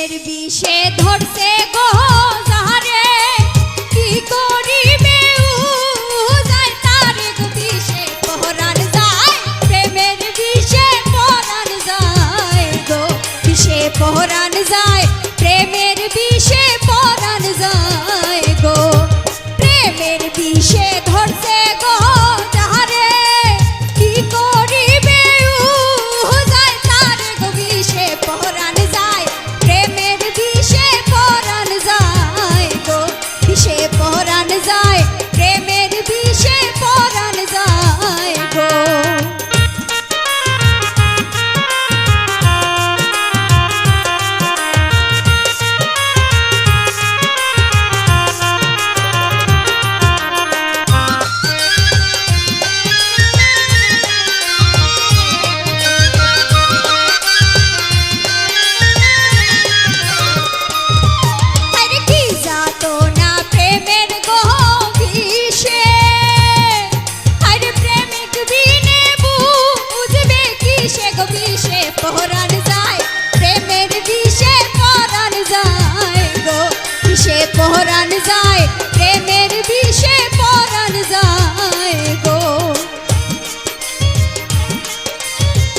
প্রেমের বিষে ধরছে গো যারে কি করিবে যায় তার বিষে পহরান যায় প্রেমের বিষে পহরান যায় গো বিষে পহরান যায় প্রেমের বিষে পহরান যায় গো প্রেমের বিষে ধরছে গো যারে কি করিবে যায় তার বিষে পহরান যায় প্রেমের বিষে পহরান যায় গো বিষে পহরান যায় প্রেমের বিষে পহরান যায় গো পহরান যায় প্রেমের বিষে পহরান যায় গো বিষে পহরান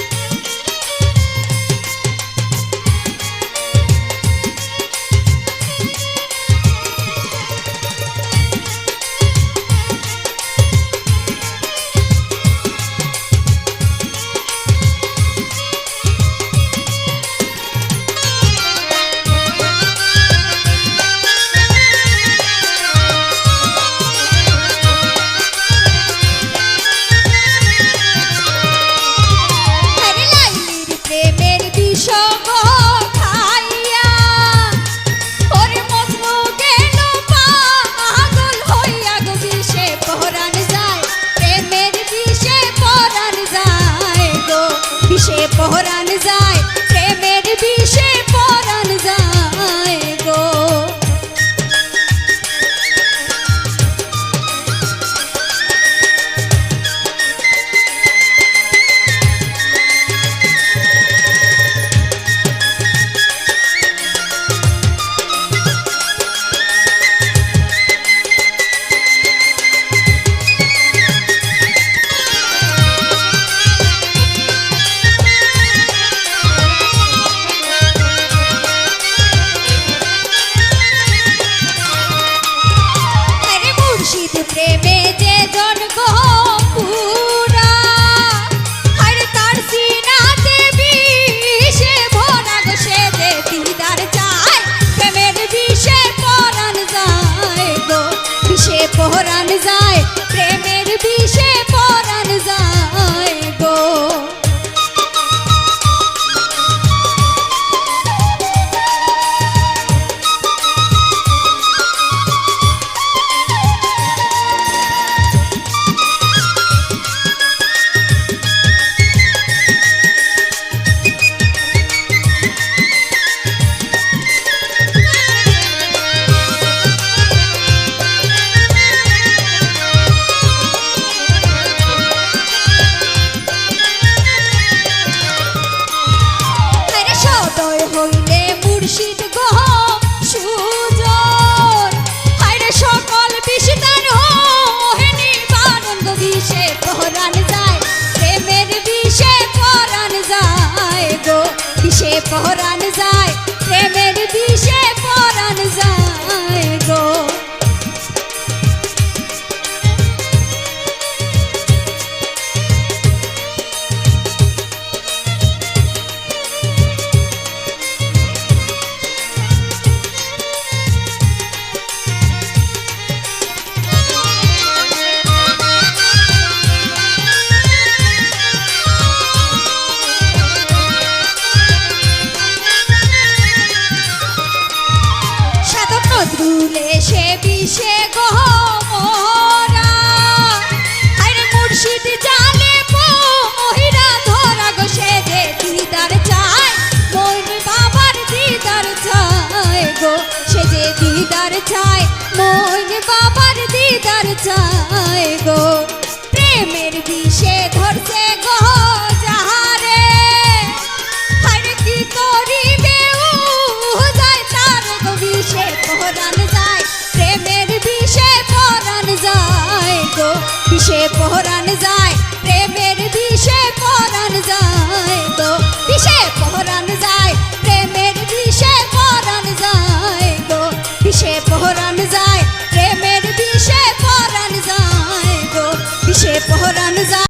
যায় প্রেমের বিষে পহরান যায় গো পহরান যায় প্রেমের বিষে পহরান যায় গো প্রেমে যে জন্ম পুরা আর তার সিনাতে বিষে ভরা গো সে যে দিদার চায় প্রেমের বিষে পহরান যায় গো বিষে পহরান যায় প্রেমের বিষে পহরান যায় গো হইলে মুর্শিদ গো সুজন হায়রে সকল বিশতার হোহেনি বারণ গো বিষে পহরান যায় প্রেমের বিষে পহরান যায় গো বিষে পহরান যায় প্রেমের বিষে পহরান যায় গো নজরুলে সে বিষে গো মোরা আরে মুর্শিদ জালে মহিরা ধরা গো সে যে দিদার চায় মইন বাবার দিদার চায় গো সে যে দিদার চায় মইন বাবার দিদার চায় গো প্রেমের বিষে ধরছে গো যাহারে আরে কি করিবে বিষে পহরান যায় প্রেমের বিষে পরাণ যায় গো বিষে পহরান যায় প্রেমের বিষে পরাণ যায় গো বিষে পহরান যায় প্রেমের বিষে পরাণ যায় গো বিষে পহরান যায়